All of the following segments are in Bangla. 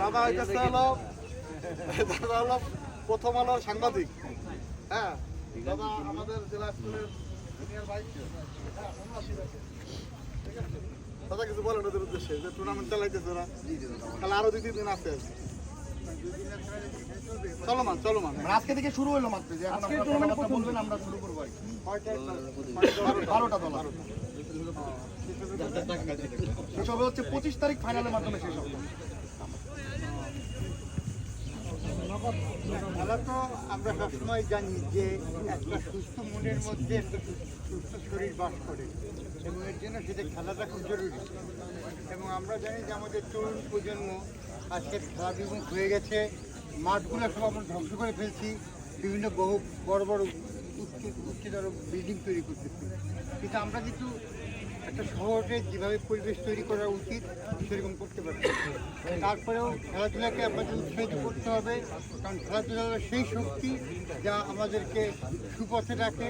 দাদা হইতেছে হলো প্রথম আলোর সাংবাদিক। হ্যাঁ দাদা আমাদের জেলা স্কুলের জুনিয়র ভাই। দাদা কিছু বলেন ওদের উদ্দেশ্যে যে টুর্নামেন্ট চালাইতেছে ওরা, তাহলে আরো 2-3 দিন আছে। চলমান আজকে থেকে শুরু হলো মাত্র, যে এখন আপনারা কথাবার্তা বলবেন, আমরা শুরু করবো আর কি। 12টা দল শেষ হবে হচ্ছে 25 তারিখ, ফাইনালের মাধ্যমে শেষ হবে। খেলা তো আমরা সবসময় জানি যে একটা সুস্থ মনের মধ্যে একটা সুস্থ শরীর বাস করে, এবং এর জন্য সেটা খেলাটা খুব জরুরি। এবং আমরা জানি যে আমাদের তরুণ প্রজন্ম আজকে খেলা বিমুখ হয়ে গেছে, মাঠগুলো সব আমরা ধ্বংস করে ফেলছি, বিভিন্ন বড় বড় উচ্চতর বিল্ডিং তৈরি করতেছি। কিন্তু আমরা কিন্তু একটা শহরে যেভাবে পরিবেশ তৈরি করা উচিত সেরকম করতে পারছি। তারপরেও খেলাধুলাকে আমাদের উৎসাহিত করতে হবে, কারণ খেলাধুলা হলো সেই শক্তি যা আমাদেরকে সুপথে রাখে,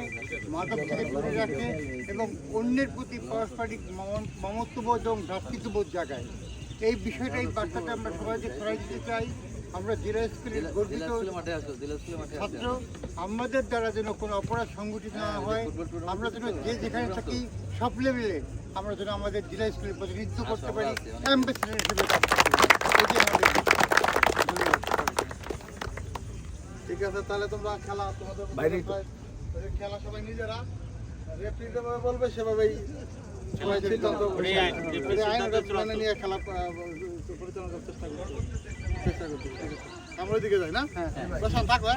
মাদক থেকে দূরে রাখে এবং অন্যের প্রতি পারস্পরিক মমত্ববোধ এবং ভ্রাতৃত্ববোধ জাগায়। এই বিষয়টা, এই বার্তাটা আমরা সবাইকে ছড়াই দিতে চাই। আমরা জেলা স্কুলের গর্বিত ছাত্র, আমাদের দ্বারা যেন কোনো অপরাধ সংগঠিত না হয়, আমরা যেন যে যেখানে থাকি সব লেভেলে আমরা যেন আমাদের জেলা স্কুলের প্রতিনিধিত্ব করতে পারি, অ্যাম্বাসেডর হিসেবে কাজ করতে পারি। এটি আমাদের ঠিক আছে। তাহলে তোমরা খেলা তোমাদের খেলা সবাই নিজেরা রেফারি যেভাবে বলবে সেভাবেই সবাই সিদ্ধান্ত আইন নিয়ে খেলা পরিচালনা করার চেষ্টা করছি। আমরা ওইদিকে যাই না? হ্যাঁ থাকবে।